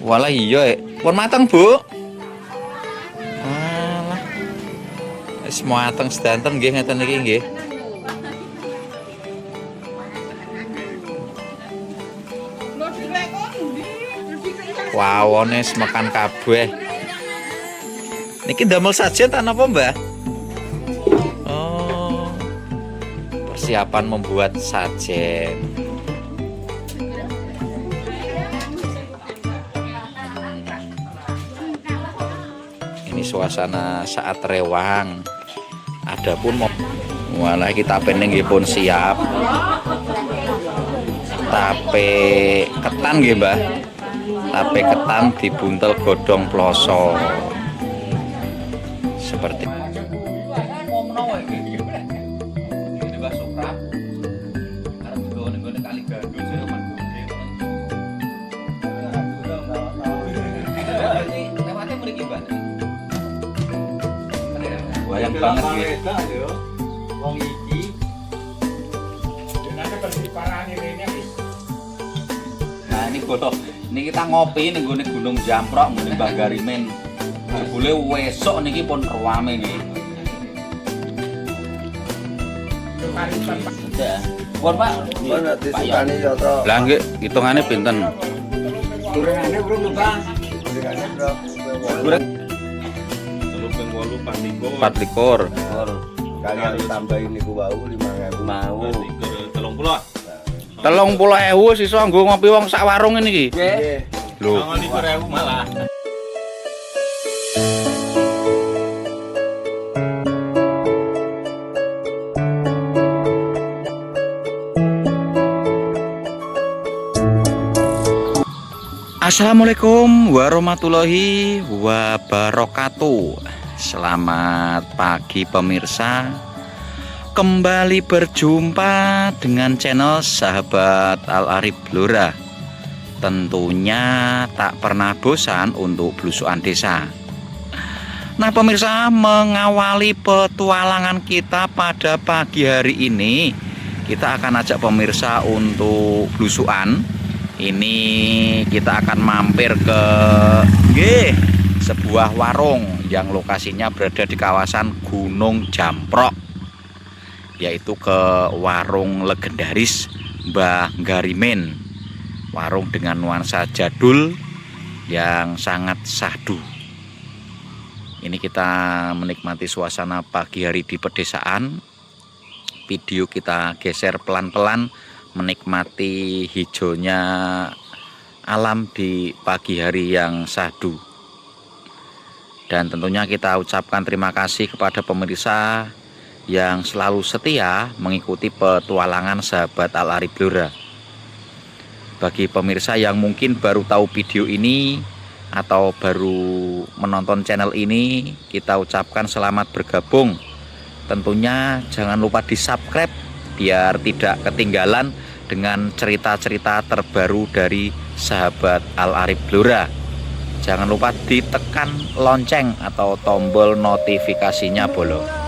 Walah iya, pun mateng, Bu. Walah. Wis mateng sedanten nggih ngeten iki nggih. Wawone makan kabeh. Niki damel sajen ta napa, Mbah? Oh. Persiapan membuat sajen. Ini suasana saat rewang. Adapun walah kita pengen nggih pun siap. Tape ketan nggih, Mbah. Tape ketan dibuntel godhong ploso. Seperti wayang banget gitu. Wong iki Nah ini foto, ini kita ngopi nih gue Gunung Jamprok, gue Mbah Garimin. Boleh wesok niki pun rame nih. Sudah, pun Pak. mana disukani ya to. Lah nggih, hitungannya pinten? Gorengane bro Pak. Gorengane bro. Goreng 24 Kalian tambahin niku wau 5.000 mau. 30.000 sisa nggo ngopi wong sak warung ini iki. Nggih. Lho, 30.000 malah. Assalamualaikum warahmatullahi wabarakatuh. Selamat pagi pemirsa. Kembali berjumpa dengan channel Sahabat Al Arif Blora. Tentunya tak pernah bosan untuk belusukan desa. Nah pemirsa, mengawali petualangan kita pada pagi hari ini, kita akan ajak pemirsa untuk belusukan. Ini kita akan mampir ke sebuah warung yang lokasinya berada di kawasan Gunung Jamprok, yaitu ke warung legendaris Mbah Garimin. Warung dengan nuansa jadul yang sangat syahdu. Ini kita menikmati suasana pagi hari di pedesaan. Video kita geser pelan-pelan menikmati hijaunya alam di pagi hari yang syahdu. Dan tentunya kita ucapkan terima kasih kepada pemirsa yang selalu setia mengikuti petualangan Sahabat Al Arif Blora. Bagi pemirsa yang mungkin baru tahu video ini atau baru menonton channel ini, kita ucapkan selamat bergabung. Tentunya jangan lupa di subscribe biar tidak ketinggalan dengan cerita-cerita terbaru dari Sahabat Al Arif Blora. Jangan lupa ditekan lonceng atau tombol notifikasinya bolo.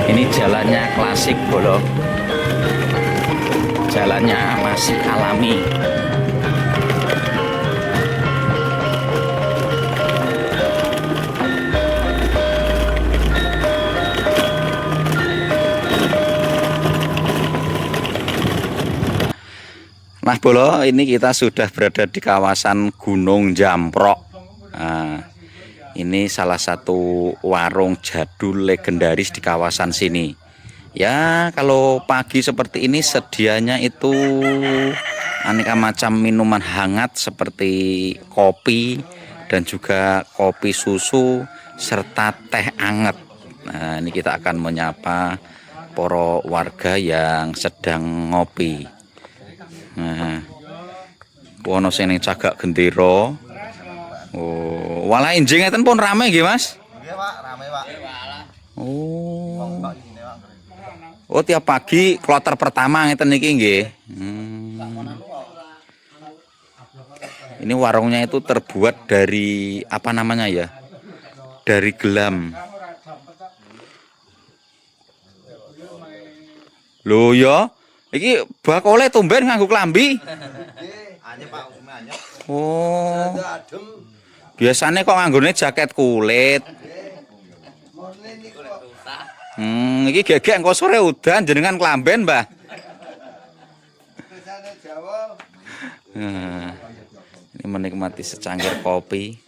Ini jalannya klasik bolo, jalannya masih alami. Nah bolo, ini kita sudah berada di kawasan Gunung Jamprok. Nah, ini salah satu warung jadul legendaris di kawasan sini. Ya kalau pagi seperti ini sedianya itu aneka macam minuman hangat seperti kopi dan juga kopi susu serta teh anget. Nah ini kita akan menyapa para warga yang sedang ngopi. Nah, ono sing ning cagak gendera. Oh, walah enjing ngeten pun rame nggih, Mas? Nggih, Pak, rame, Pak. Oh. Oh, tiap pagi kloter pertama ngeten niki nggih. Ini warungnya itu terbuat dari apa namanya ya? Dari gelam. Lho ya, iki bakole tumben nganggo klambi. Anyep, Pak, usume anyep. Oh. Adem. Biasanya kok nganggone jaket kulit. Iki gegek engko sore udan jenengan klamben, Mbah. Ini menikmati secangkir kopi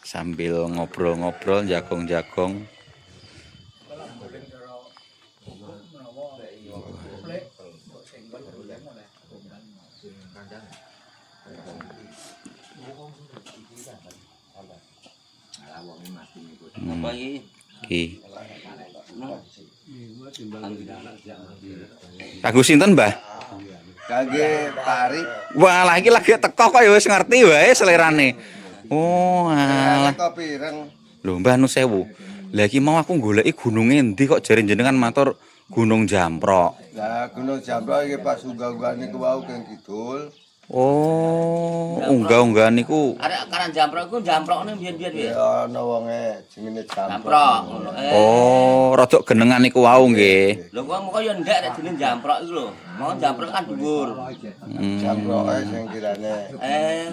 sambil ngobrol-ngobrol jagong-jagong. Iki. Kanggo sinten, Mbah? Kangge Pari. Wah, lagi teko kok ya wis ngerti wae selerane. Oh, alah. Kopi ireng. Lho, Mbah nu sewu. Lah iki mau aku goleki gunung endi kok jare jenengan matur Gunung Jamprok. Lah Gunung Jamprok iki pas unggah-unggahan niku wau keng kidul. Oh, unggah-unggahan niku. Arek karan Jamprok iku jamprokne mbiyen-mbiyen piye? Ya ana wonge jenenge Jamprok. Jamprok ngono. Oh, rodok genengan niku wau nggih. Lho kok moko yo ndek nek jeneng jamprok iku lho. Mau jamprok kan dhuwur. Jamproke sing kirane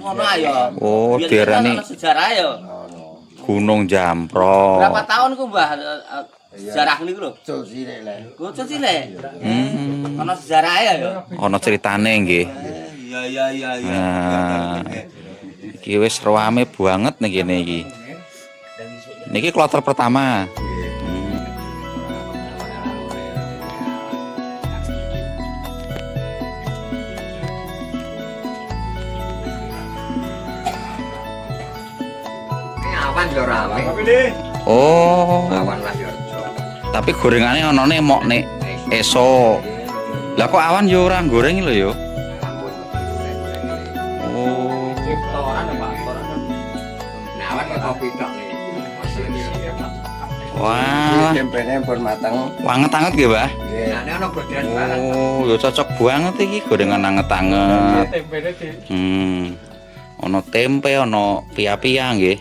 Ngono ayo. Oh, Biyen diarani kan ana sejarah yo. ono. Gunung Jamprok. Berapa tahun ku Mbah sejarah niku lho? Cul cilik le. Kucuk cilik. Ana sejarah ya yo. Ana critane nggih. Iya. Nah, iki wis rame banget ning kene iki. Niki kloter pertama. Awan yo rame. Oh, Awan lah yo. tapi gorengane onone mok nek esuk. Lah kok awan yo ora goreng lho yo. Oh. Toran Pak, toran. Nah, awan kok kopi tok nih. Wah, Tempene pun mateng. anget-anget nggih, Mbah? Nggih. Nah, ana godaan barang. Oh, yo cocok banget iki gorengan anget-anget. Ono tempe, ono pia-pia nggih.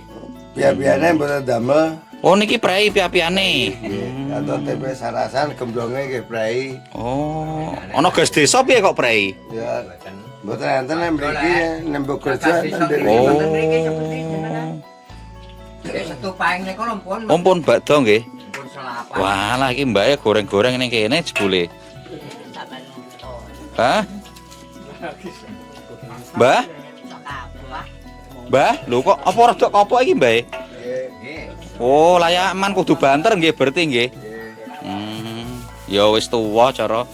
Biar-biarane mboten damel. Oh, niki prei pia-piane. Nggih. Atau tempe sarasan gemblonge nggih prei. Oh, ono gas desa piye kok prei? Ya. Mboten enten nek mriki nembok kerja enten Oh. Satu paing niku lho pun. Ompun bakdo nggih. Pun selapan. Wah, lah iki mbake goreng-goreng ning kene jebule. Hah? Mbah? Mbah, lho kok apa rada kopok iki, Mbah? Oh, layaman kudu banter nggih berarti nggih. Ya wis tuwa cara.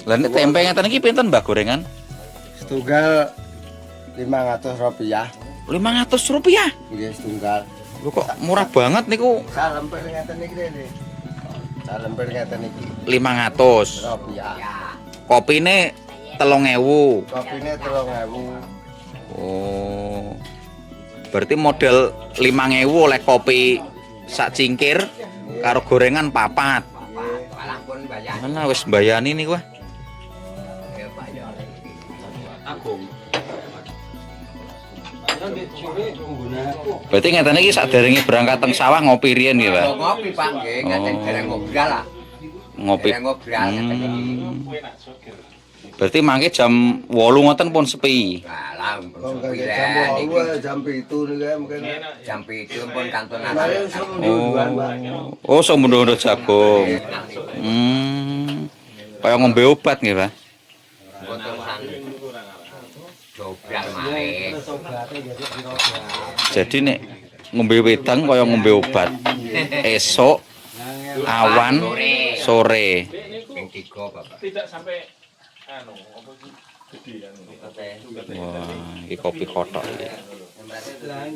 Lah nek tempe ngeten iki pinten, Mbah, gorengan? Setunggal 500 rupiah. 500 rupiah. Nggih setunggal. Lho kok murah banget niku. Salemper ngeten iki lho. Salemper ngeten iki 500. rupiah. Kopine 3000. Kopine 3000. Oh. Berarti model 5.000 oleh kopi sak cingkir karo gorengan papat. Malah pun bayar. Mana wis mbayani niku. Ya Pak ya. Berarti ngeten iki sadèrènge berangkat teng sawah ngopi riyen nggih, Pak. Ngopi Pak nggih, ngeten dereng ngobrol lah. Ngopi. Dereng ngobrol ngeten iki. Berarti mangke jam 8 ngoten pun sepi. Lah, Kok kaya jam 8 jam 7 niku mungkin. jam 7 pun kantonan. Oh, semono jagung. Kaya ngombe obat nggih, Pak. Botosan. Dobrak malih. Jadi nek ngombe wedang kaya ngombe obat. Esok awan sore. Ping 3 Bapak. Tidak sampai apa gede Wah, iki kopi kotok iki.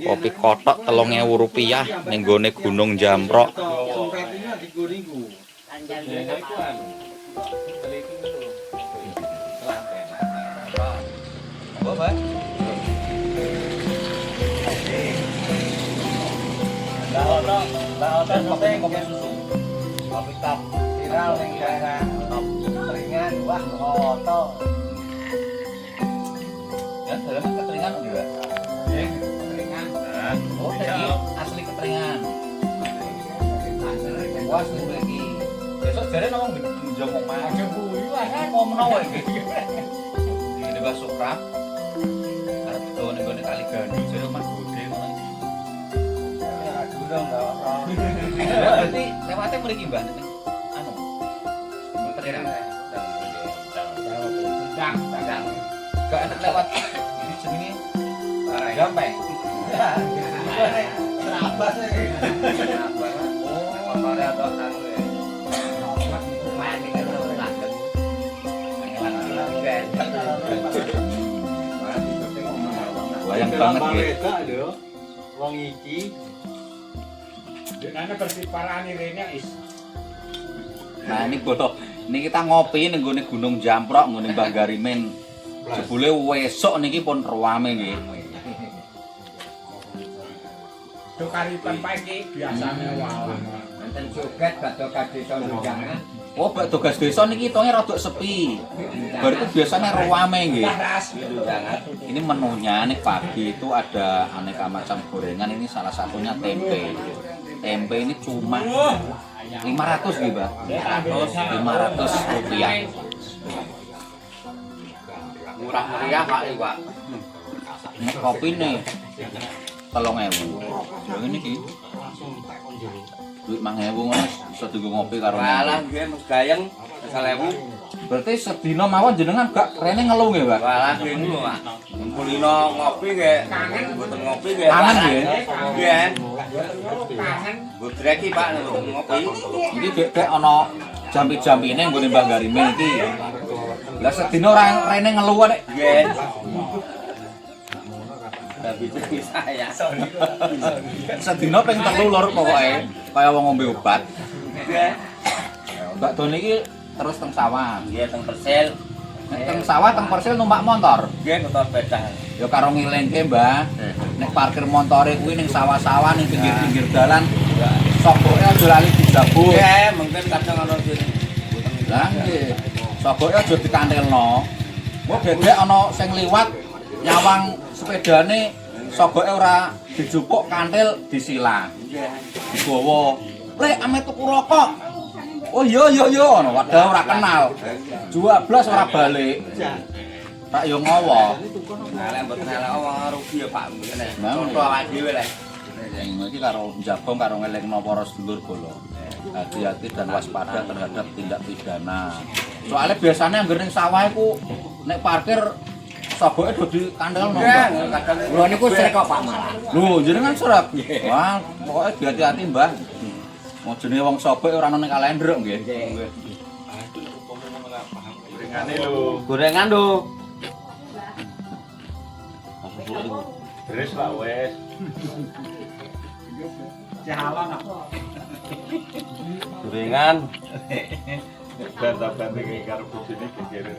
Kopi kotok Rp3.000 ning gone Gunung Jamprok. Kopi susu. Kopi top viral ning daerah Keteringan, wah foto. Ya, dalam Keteringan juga. Keteringan. Oh, ini asli Keteringan. Wah, asli lagi. Besok jare ngomong njomong mah. Aja kuwi wae ngomong wae iki. Ini Mbak Suprap. Arep tuh ning gone Kali Gandu jare omah gede ngono iki. Ya, durung ta. Berarti lewatnya mriki Mbak. Anu. Keteringan. Sedang. Gak enak lewat ini jenenge gampang. Serabas iki. Oh, mari atau anu ya. Main iki lho langgeng. Bayang banget ya. Wong iki Denane persiparane rene is. Nah, ini bodoh. Ini kita ngopi ning gone Gunung Jamprok ngene Mbah Garimen. Jebule wesuk niki pun rame nggih. Tukaripan pagi biasane wae. Enten joget badhe kadesa nunjangan. Oh, bakdo gas desa niki hitunge rada sepi. Bar itu biasanya rame nggih. Ini menunya nih pagi itu ada aneka macam gorengan, ini salah satunya tempe. Tempe ini cuma 500 gitu, Mbak. 500 rupiah. Murah meriah Pak iki, Pak. Ini kopi nih 3.000. Yang ini ki. Duit 5.000 ngono iso dienggo ngopi karo. Walah nggih megayeng 1.000. Berarti sedina mawon jenengan gak rene ngeluh nggih, Mbak? Walah nggih ngono, Pak. Kulino ngopi nggih. Mboten ngopi nggih. Kangen nggih. Nggih. Budrek iki Pak ngopi. Iki dek ana jampi-jampine nggone Mbah Garimen iki. Lah sedina ora rene ngeluh nek. Nggih. Tapi saya. Sedina ping 3 lur pokoke kaya wong ngombe obat. Nggih. Mbak Don iki terus teng sawah. Nggih teng Persil. Nek teng sawah teng Persil numpak motor. Nggih motor sepeda. Ya karo ngilingke, Mbah. Nek parkir montore kuwi ning sawah-sawah ning pinggir-pinggir dalan. Sogoke aja lali dijabut. Nggih, mungkin kadang ana sing Lah nggih. Sogoke aja dikantelno. Mbok gedhe ana sing liwat nyawang sepedane sogoke ora dijupuk kantil disilang. Digawa. Lek ame tuku rokok. Oh iya ngono, padahal ora kenal. 12 ora balik. Tak yo ngowo. Nah, lek mboten elek wong rugi ya Pak mboten. Nah, Contoh awake dhewe lek. Iki karo njabong karo ngelingno para sedulur kula. Hati-hati dan waspada terhadap tindak pidana. Soalnya biasanya anggere ning sawah iku nek parkir sogoke do dikandelno. Lho niku srek kok Pak malah. Lho, jenengan srek. Wah, pokoke hati-hati, Mbah. Mau jenenge wong sobek ora ono ning kalender nggih. Gorengan lho. Beres Pak wes. Jalan apa? Gorengan. Bantah-bantah kayak karo bojone gegere.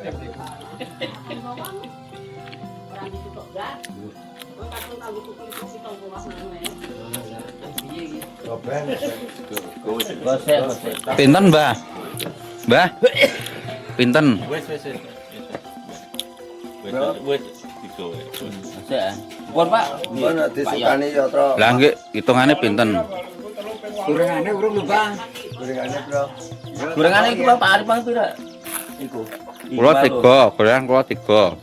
Pinten, Mbah? Mbah? Pinten? Wes. Pun Pak. Ngono disukani ya, Tro. Lah nggih, hitungane pinten? Gorengane urung lho Bang. Gorengane, Bro. Gorengane iki Pak Arif Bang pira? Iku. Kula 3, gorengan kula 3.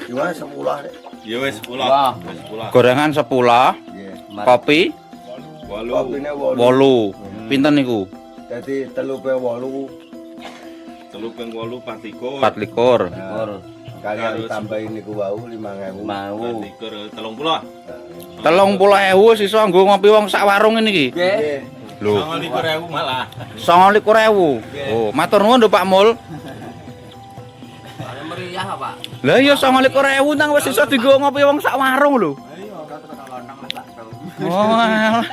Gimana 10 Dek? Ya wis 10. Wah. Wis 10. Gorengan 10, Nggih. kopi 8. Kopine 8. Pinten niku? Dadi 38. 3 8 24. Kalian ditambahin niku wau 5.000. Mau. 30. 30.000 sisa nggo ngopi wong sak warung ini iki. Nggih. Lho, 29.000 malah. 29.000. Oh, matur nuwun lho Pak Mul. Meriah Pak. Lah iya 29.000 nang wis iso dienggo ngopi wong sak warung lho. Oh, alah.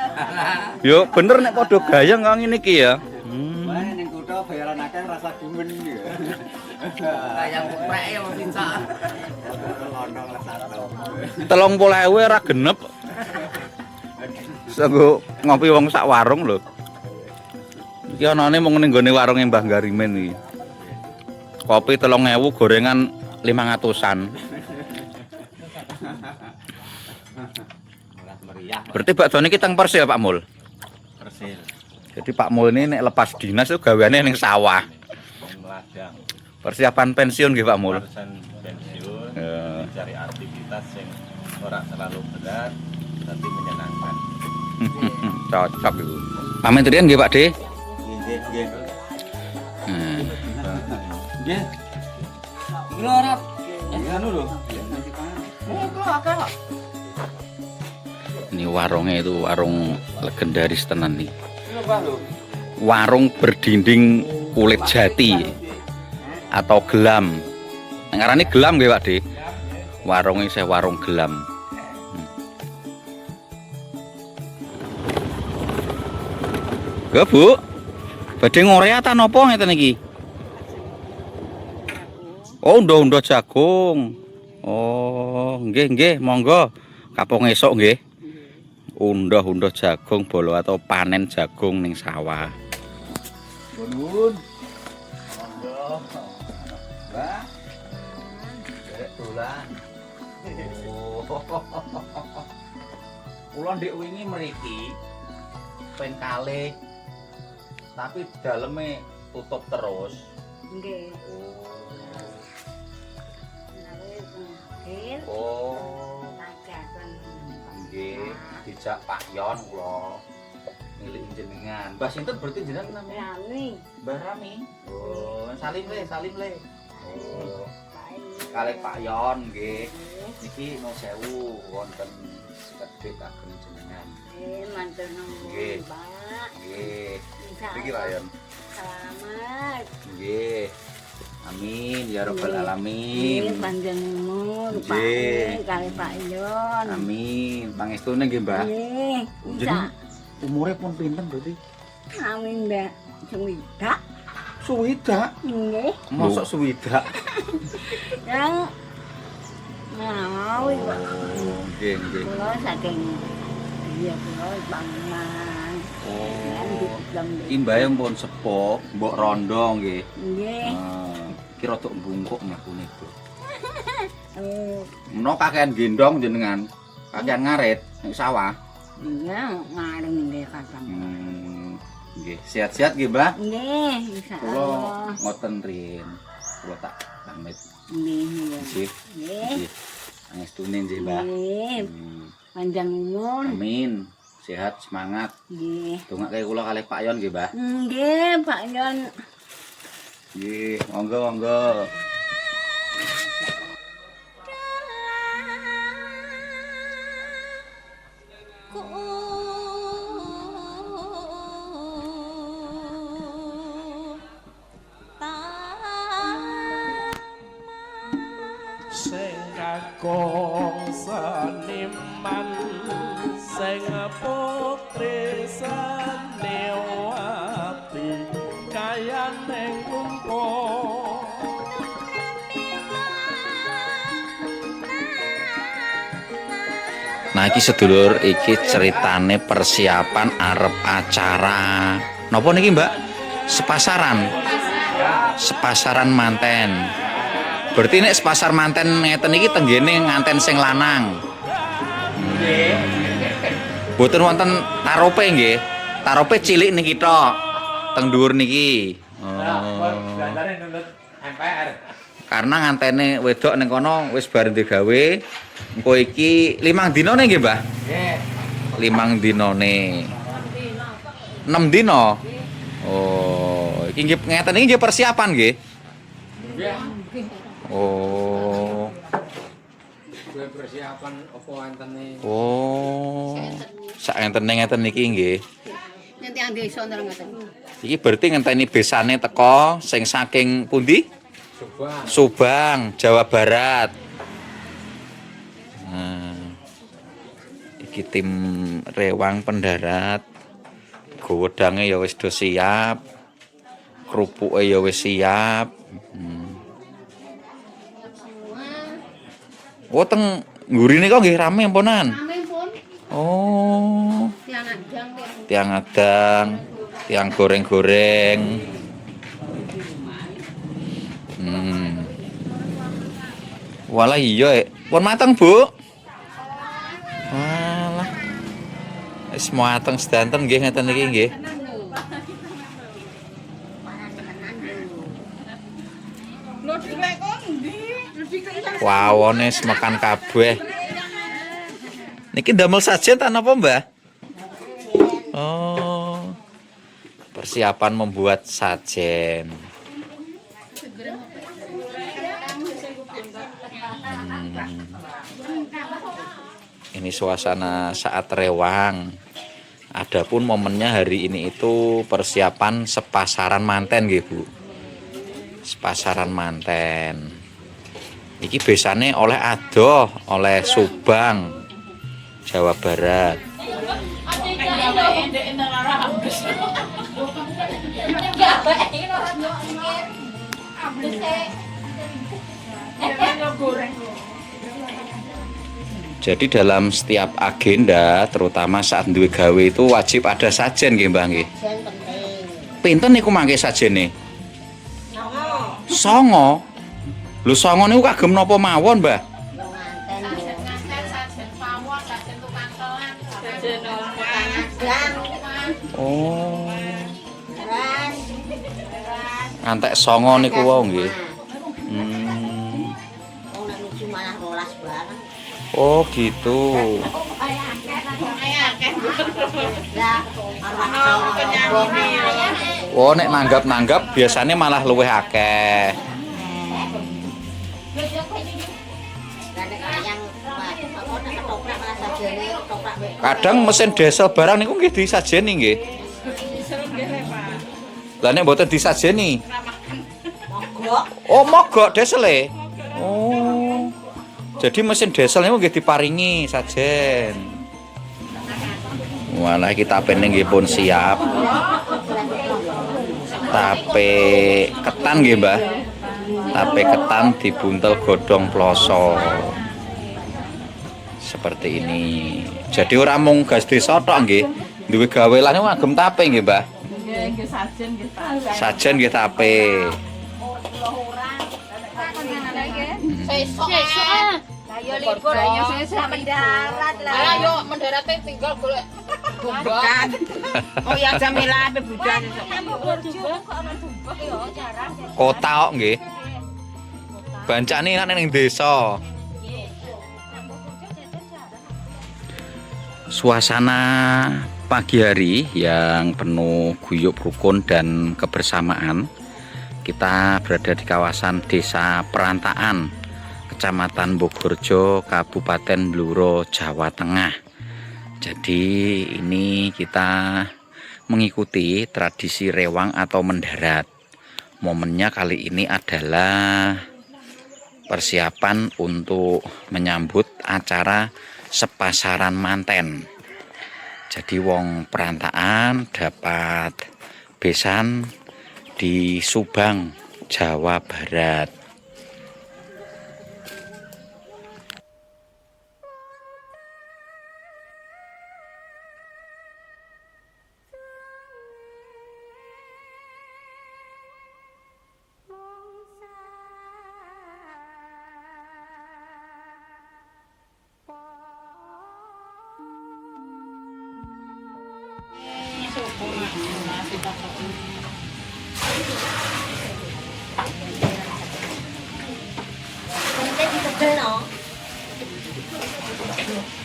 Yo bener nek padha gayeng kok ngene iki ya. Main ning kutha bayaran akeh rasa gumen iki. Kayak kuprek ya wong pincak. Londong lesat. 30.000 ora genep. Sanggo ngopi wong sak warung lho. Iki anane mung ning gone warunge Mbah Garimen iki. Kopi 3.000, gorengan 500-an. Berarti bakso niki teng Persil Pak Mul. Persil. Jadi Pak Mul ini nek lepas dinas itu gaweane ning sawah. Ladang. Persiapan pensiun nggih Pak Mul. Barusan pensiun. Ya. Cari aktivitas yang ora terlalu berat tapi menyenangkan. Cocok itu. Pamit riyen nggih Pak De. Nggih, nggih. Hmm. Nggih. Iki lho ora. Anu lho. Ini warungnya itu warung legendaris tenan nih. Warung berdinding kulit jati atau gelam. Ngarani gelam nggih Pak De. Warungnya saya warung gelam. Gak Bu, badhe ngorea ta napa ngeten iki? Oh, unda jagung. Oh, nggih, monggo. Kapung esuk nggih. Unda jagung bolo atau panen jagung ning sawah. Nuwun. Monggo. Mbah. Derek dolan. Kula ndek wingi mriki ping kalih. Tapi daleme tutup terus. Nggih. Oh. Nggih, dijak Pak Yon kula. Milik jenengan. Mbah sinten berarti jenengan namanya? Rami. Mbah Rami. Oh, salim le. Oh. Kalih Pak Yon nggih. Niki no sewu wonten sekedhik kagem jenengan. Mantur Nggih. nuwun, Pak. Nggih. Insyaallah. Niki Pak Yon. Selamat. Nggih. Amin ya rabbal Nggih, alamin. panjang umur, Pak. Nggih. Kali Pak Yon. Amin. Pangestune nggih, Mbah. Nggih. Jeneng umure pun pinten berarti? Amin, Mbak. Sewidak. Suwidak. Nggih. Mosok suwidak. Yang mau, Pak. Nggih, nggih. Kula saking dia kula bangunan. Oh. Iki mbae pun sepuh, mbok rondo nggih. Nggih. Iki rada bungkuk ngakune, Bu. Eh, Menawa kakean gendong jenengan, kakean ngarit ning sawah. iya, ngareng nggih kadang. Nggih, sehat-sehat nggih, Mbah. Nggih, Kula insyaallah. ngoten rin. Kula tak pamit. Nggih, Nggih. nggih. Nggih. Pangestune nggih, Mbah. Nggih, panjang umur. Amin. Sehat, semangat. Nggih. Dongake kula kalih Pak Yon nggih, Mbah. Nggih, Pak Yon. Nggih, monggo. Sing kakung seniman sing putri seniwati kaya ning kumpul. Nah, iki sedulur, iki ceritane persiapan arep acara. Napa niki, Mbak? Sepasaran manten. Berarti nek sepasar manten ngeten iki tenggene nganten sing lanang. Boten wonten tarope nggih. Tarope cilik niki tok. Teng dhuwur niki. Dandane nunut MPR. Karena ngantene wedok ning kono wis bareng digawe. Engko iki 5 dinane nggih, Mbah? Nggih. 5 dinane. 6 dina. Oh, iki nggih ngeten iki nggih persiapan nggih. Nggih. Oh. Kuwi persiapan apa antene? Oh. Sak ngeten niki nggih. Nanti yang desa nang ngoten. Iki berarti ngenteni besane teko sing saking pundi? Subang. Subang, Jawa Barat. Iki tim rewang pendarat. Wedangnya ya wis do siap. Kerupuknya ya wis siap. Oh teng nggurine kok nggih rame ampunan. Rame pun. Oh, Tiang adang ya. tiang adang, tiang goreng-goreng. Walah iya, pun mateng, Bu. Walah. Wis mateng sedanten nggih ngeten iki nggih. Wawone makan kabeh. Niki ndamel sajen ta napa, Mbah? Oh. Persiapan membuat sajen. Ini suasana saat rewang. Adapun momennya hari ini itu persiapan sepasaran manten nggih, Bu. Sepasaran manten. Iki biasanya oleh adoh, oleh Subang, Jawa Barat. Jadi dalam setiap agenda, terutama saat duwe gawe itu wajib ada sajen nggih, Mbah nggih. Pinten niku mangke sajene? Songo. Lho songo niku kagem napa mawon, Mbah? Oh. Ngantek songo niku wae nggih. Oh gitu. Oh nek nanggap-nanggap biasanya malah luwih akeh. Kadang mesin diesel barang niku nggih disajeni nggih. Lah nek mboten disajeni. Oh mogok diesele. Oh. Jadi mesin diesel niku nggih diparingi sajen. Walah kita tape nggih pun siap. Tape ketan nggih, Mbah. Tape ketan dibuntel godhong ploso. Seperti ini. Jadi ora mung gas desa tok nggih. Duwe gawe lan ngagem tape nggih, Mbah. Nggih, sajen nggih tape. Sajen nggih tape. Sesuk ayo libur ayo sesuk mendarat lah. Alah yo mendarate tinggal golek bukan. Oh ya Jamila ape budan sesuk. Kota kok nggih. Bancane nek ning desa. Suasana pagi hari yang penuh guyub rukun dan kebersamaan. Kita berada di kawasan Desa Perantaan, Kecamatan Bogorjo, Kabupaten Bluro, Jawa Tengah. Jadi ini kita mengikuti tradisi rewang atau mendarat. Momennya kali ini adalah persiapan untuk menyambut acara sepasaran manten. Jadi wong Perantaan dapat besan di Subang, Jawa Barat.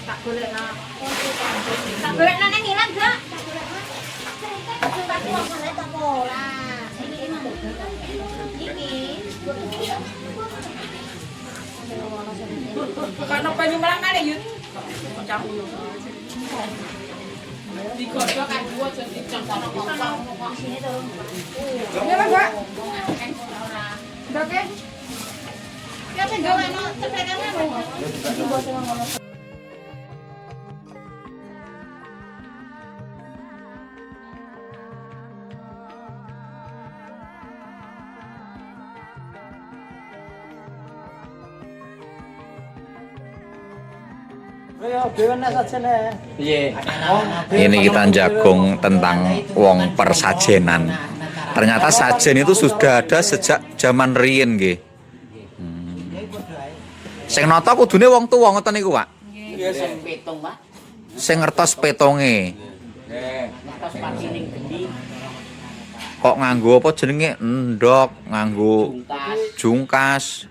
Tak golek nang ngilang gak? Kalau penyu melang ada yuk. Digodok kan dua jadi jam sana ngomong. Sini turun. Ya Mbak. Oke. Ya pengen gawe no tepekannya mau. Ini kita jagung tentang wong persajenan. Ternyata sajen itu sudah ada sejak zaman riyin nggih. Sing nata kudune wong tuwa ngoten niku, Pak. Iya sing pitung, Pak. Sing ngertos petonge. Ngertos patining gendi. Kok nganggo apa jenenge endok, nganggo jungkas,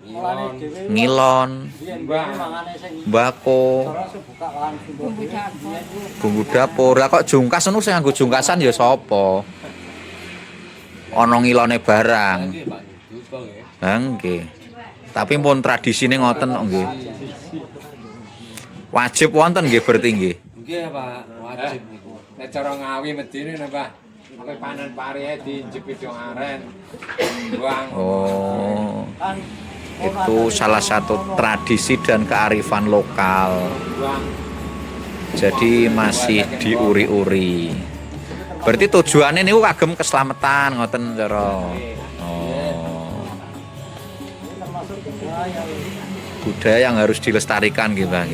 ngilon, mbako, bumbu dapur. Lah kok jungkas ngono sing nganggo jungkasan ya sapa? Ana ngilone barang. Ha nggih. Tapi pun tradisine ngoten kok nggih. Wajib wonten nggih berarti nggih. Nggih, Pak, wajib niku. Nek cara Ngawi medine napa? Apa panen pari dijepit yo aren. Buang. Oh. Itu salah satu tradisi dan kearifan lokal. Jadi masih diuri-uri. Berarti tujuannya niku kagem keselamatan ngoten cara. Oh. Budaya yang harus dilestarikan gitu Bang.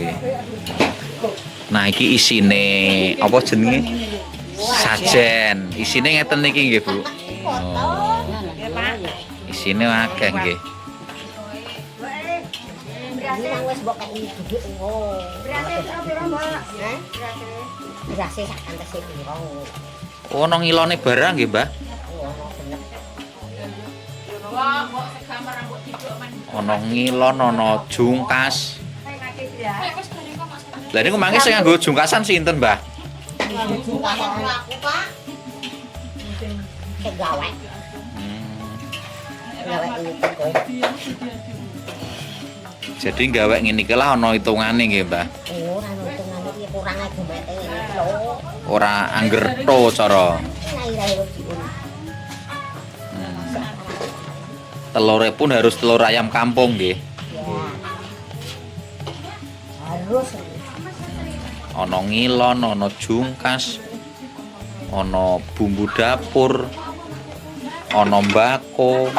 Nah, iki isine apa jenenge? Sajen. Isine ngeten niki nggih, Bu. Oh. Isine akeh nggih. Wis mbok kei duduk engko. Berase pira-pira, Mbak? Heh? Berase sak kantese pira. Oh, nang ngilone barang nggih, Mbah. Ana ngilon, ana jungkas. Lah niku mangke sing nganggo jungkasan sinten, Mbah? Jungkasan aku, Pak. Gawe. Gawe iki. Jadi gawe ngene iki lah ana hitungane nggih, Mbah. Ora ono hitungane iki kurang agemete iki lho. Ora angger to cara. Telurnya pun harus telur ayam kampung nggih. Harus. Ana ngilon, ana jungkas, ana bumbu dapur, ana mbako.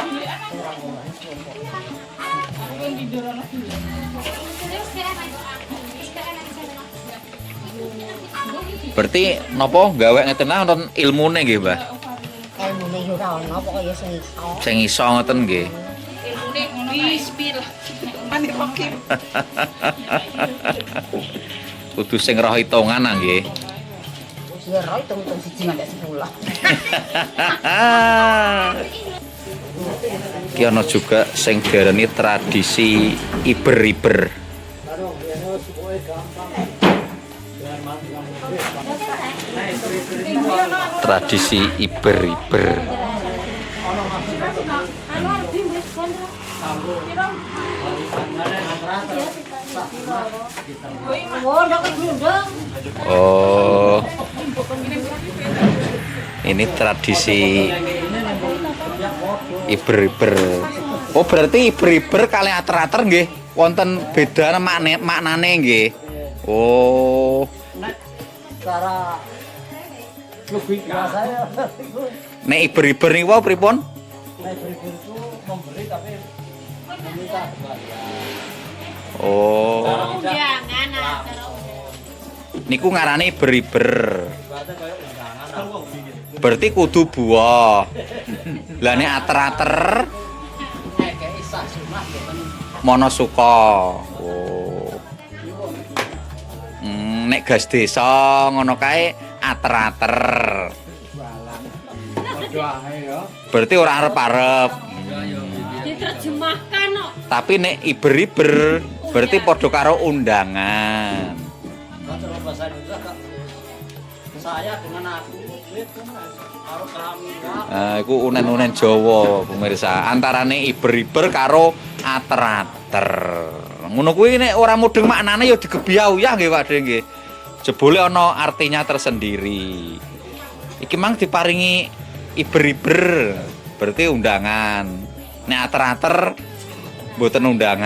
Berarti napa gawe ngeten wonten ilmune nggih, Mbah? Ilmune yo ora ono pokoke yo sing iso. Sing iso ngoten nggih. Ilmune bismillah. Mandi pokim. Kudu sing roh hitungan nggih. Ya roh hitung-hitung siji nganti 10. Ki ana juga sing diarani tradisi iber-iber. Tradisi iber-iber. Oh. Ini tradisi iber-iber. Oh, berarti iber-iber kali ater-ater nggih wonten beda maknane nggih. Oh. Cara logika saya Nek iber-iber niku wae pripun? nek iber itu memberi tapi meminta kembali. Oh. Undangan Niku ngarane iber-iber. Berarti kudu buah. Lah nek ater-ater monosuka. Oh. Nek gas desa ngono kae ater-ater. Berarti ora arep-arep. diterjemahkan kok. Tapi nek iber-iber berarti padha karo undangan. Bahasa Indonesia Kak. Saya dengan aku itu harus kami. Iku unen-unen Jawa pemirsa. Antarane iber-iber karo ater-ater. Ngono kuwi nek ora mudeng maknane ya digebyah-uyah nggih Pak De nggih. Jebule ana artinya tersendiri. Iki mang diparingi iber-iber berarti undangan. Nek ater-ater mboten undangan.